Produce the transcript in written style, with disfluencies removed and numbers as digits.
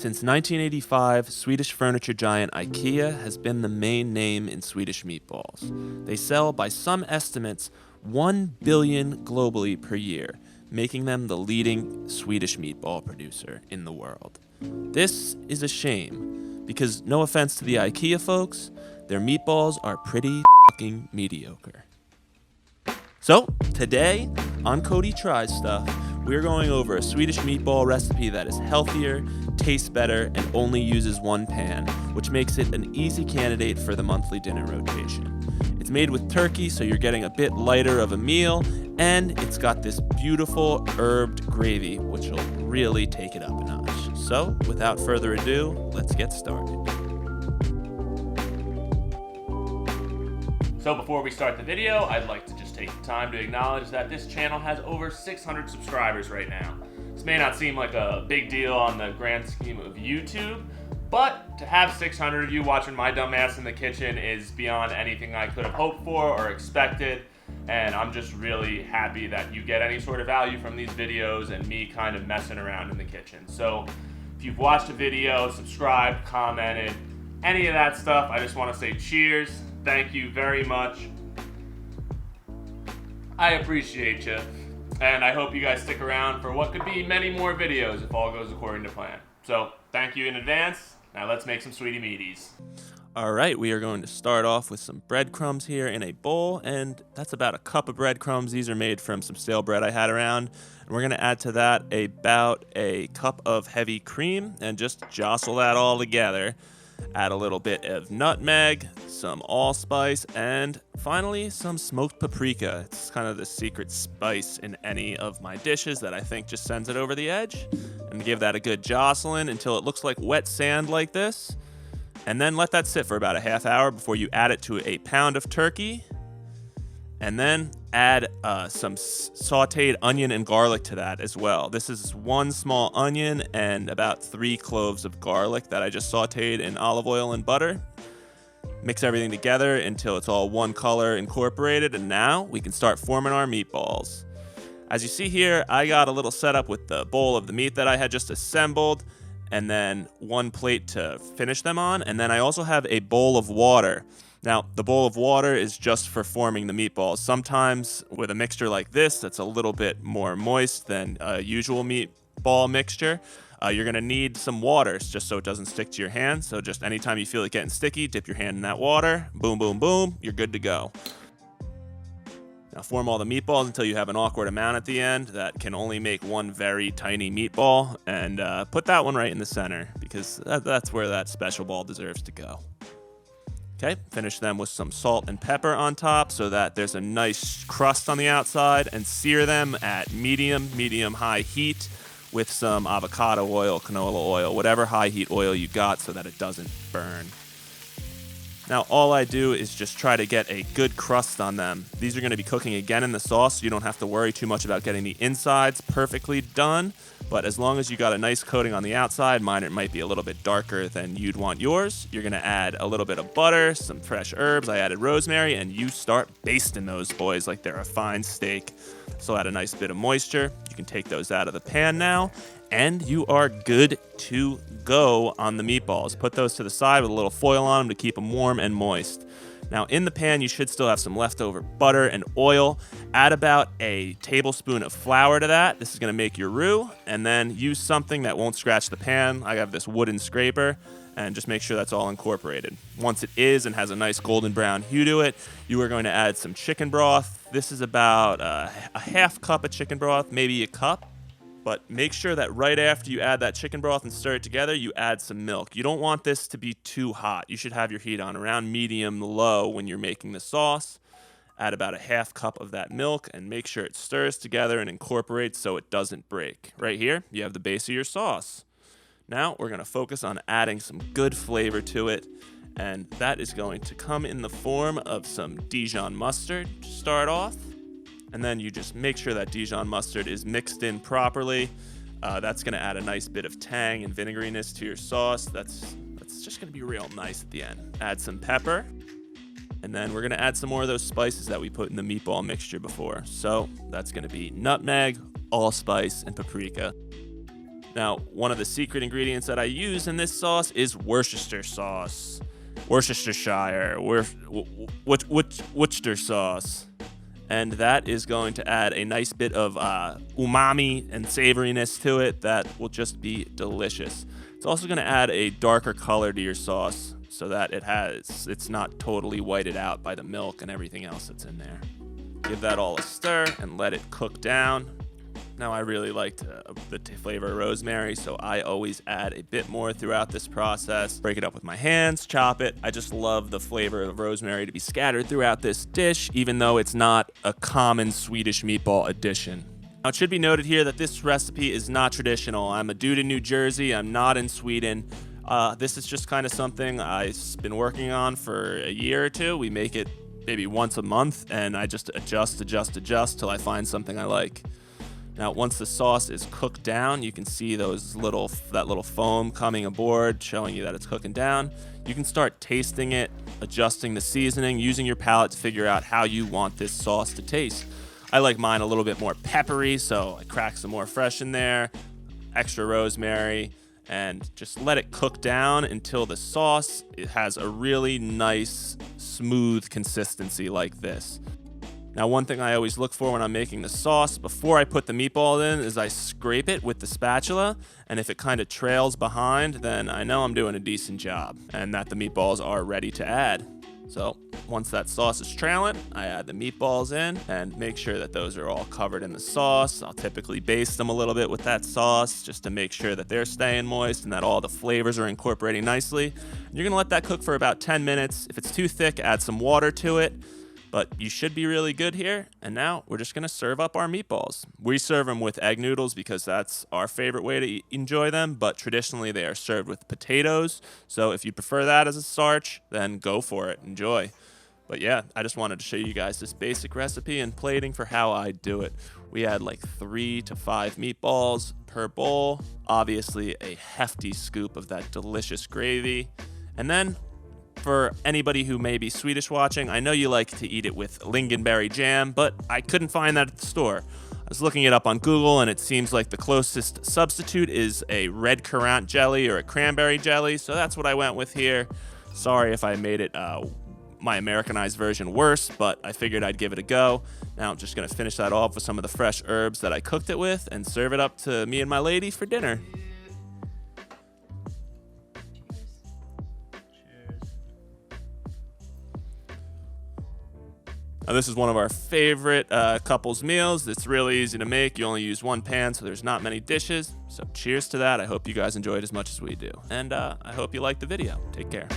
Since 1985, Swedish furniture giant Ikea has been the main name in Swedish meatballs. They sell, by some estimates, 1 billion globally per year, making them the leading Swedish meatball producer in the world. This is a shame, because no offense to the Ikea folks, their meatballs are pretty fucking mediocre. So, today, on Cody Tries Stuff, we're going over a Swedish meatball recipe that is healthier, tastes better, and only uses one pan, which makes it an easy candidate for the monthly dinner rotation. It's made with turkey, so you're getting a bit lighter of a meal, and it's got this beautiful herbed gravy, which will really take it up a notch. So, without further ado, let's get started. So before we start the video, I'd like to just take the time to acknowledge that this channel has over 600 subscribers right now. This may not seem like a big deal on the grand scheme of YouTube, but to have 600 of you watching my dumb ass in the kitchen is beyond anything I could have hoped for or expected, and I'm just really happy that you get any sort of value from these videos and me kind of messing around in the kitchen. So if you've watched a video, subscribed, commented, any of that stuff, I just want to say cheers. Thank you very much. I appreciate you. And I hope you guys stick around for what could be many more videos if all goes according to plan. So, thank you in advance. Now let's make some sweetie meaties. Alright, we are going to start off with some breadcrumbs here in a bowl, and that's about a cup of breadcrumbs. These are made from some stale bread I had around. And we're going to add to that about a cup of heavy cream and just jostle that all together. Add a little bit of nutmeg, some allspice, and finally some smoked paprika. It's kind of the secret spice in any of my dishes that I think just sends it over the edge. And give that a good jostling until it looks like wet sand like this. And then let that sit for about a half hour before you add it to a pound of turkey. And then add some sauteed onion and garlic to that as well. This is 1 small onion and about 3 cloves of garlic that I just sauteed in olive oil and butter. Mix everything together until it's all one color incorporated, and now we can start forming our meatballs. As you see here, I got a little setup with the bowl of the meat that I had just assembled, and then 1 plate to finish them on, and then I also have a bowl of water. Now, the bowl of water is just for forming the meatballs. Sometimes with a mixture like this that's a little bit more moist than a usual meatball mixture, you're going to need some water just so it doesn't stick to your hand. So just anytime you feel it getting sticky, dip your hand in that water. Boom, boom, boom. You're good to go. Now form all the meatballs until you have an awkward amount at the end that can only make 1 very tiny meatball. And put that one right in the center because that's where that special ball deserves to go. Okay, finish them with some salt and pepper on top so that there's a nice crust on the outside, and sear them at medium-high heat with some avocado oil, canola oil, whatever high heat oil you got so that it doesn't burn. Now all I do is just try to get a good crust on them. These are going to be cooking again in the sauce, so you don't have to worry too much about getting the insides perfectly done. But as long as you got a nice coating on the outside, mine it might be a little bit darker than you'd want yours. You're going to add a little bit of butter, some fresh herbs. I added rosemary, and you start basting those boys like they're a fine steak. So add a nice bit of moisture. You can take those out of the pan now, and you are good to go on the meatballs. Put those to the side with a little foil on them to keep them warm and moist. Now in the pan, you should still have some leftover butter and oil. Add about a tablespoon of flour to that. This is going to make your roux, and then use something that won't scratch the pan. I have this wooden scraper, and just make sure that's all incorporated. Once it is and has a nice golden brown hue to it, you are going to add some chicken broth. This is about a half cup of chicken broth, maybe a cup. But make sure that right after you add that chicken broth and stir it together, you add some milk. You don't want this to be too hot. You should have your heat on around medium-low when you're making the sauce. Add about a half cup of that milk and make sure it stirs together and incorporates so it doesn't break. Right here, you have the base of your sauce. Now we're going to focus on adding some good flavor to it, and that is going to come in the form of some Dijon Mustard to start off. And then you just make sure that Dijon mustard is mixed in properly. That's going to add a nice bit of tang and vinegariness to your sauce. That's just going to be real nice at the end. Add some pepper. And then we're going to add some more of those spices that we put in the meatball mixture before. So that's going to be nutmeg, allspice, and paprika. Now, one of the secret ingredients that I use in this sauce is Worcestershire sauce. Worcestershire, Worcester sauce. And that is going to add a nice bit of umami and savoriness to it that will just be delicious. It's also going to add a darker color to your sauce so that it's not totally whited out by the milk and everything else that's in there. Give that all a stir and let it cook down. Now, I really like the flavor of rosemary, so I always add a bit more throughout this process. Break it up with my hands, chop it. I just love the flavor of rosemary to be scattered throughout this dish, even though it's not a common Swedish meatball addition. Now, it should be noted here that this recipe is not traditional. I'm a dude in New Jersey. I'm not in Sweden. This is just kind of something I've been working on for a year or two. We make it maybe once a month, and I just adjust till I find something I like. Now, once the sauce is cooked down, you can see that little foam coming aboard, showing you that it's cooking down. You can start tasting it, adjusting the seasoning, using your palate to figure out how you want this sauce to taste. I like mine a little bit more peppery, so I crack some more fresh in there, extra rosemary, and just let it cook down until the sauce has a really nice, smooth consistency like this. Now, one thing I always look for when I'm making the sauce before I put the meatball in is I scrape it with the spatula, and if it kind of trails behind, then I know I'm doing a decent job and that the meatballs are ready to add. So once that sauce is trailing, I add the meatballs in and make sure that those are all covered in the sauce. I'll typically baste them a little bit with that sauce just to make sure that they're staying moist and that all the flavors are incorporating nicely. And you're gonna let that cook for about 10 minutes. If it's too thick, add some water to it. But you should be really good here. And now we're just gonna serve up our meatballs. We serve them with egg noodles because that's our favorite way to enjoy them, but traditionally they are served with potatoes. So if you prefer that as a starch, then go for it, enjoy. But yeah, I just wanted to show you guys this basic recipe and plating for how I do it. We add like 3 to 5 meatballs per bowl, obviously a hefty scoop of that delicious gravy. And then for anybody who may be Swedish watching, I know you like to eat it with lingonberry jam, but I couldn't find that at the store. I was looking it up on Google, and it seems like the closest substitute is a red currant jelly or a cranberry jelly, so that's what I went with here. Sorry if I made it my Americanized version worse, but I figured I'd give it a go. Now I'm just gonna finish that off with some of the fresh herbs that I cooked it with and serve it up to me and my lady for dinner. Now, this is one of our favorite couples meals. It's really easy to make. You only use one pan, so there's not many dishes. So cheers to that. I hope you guys enjoyed as much as we do. And I hope you liked the video. Take care.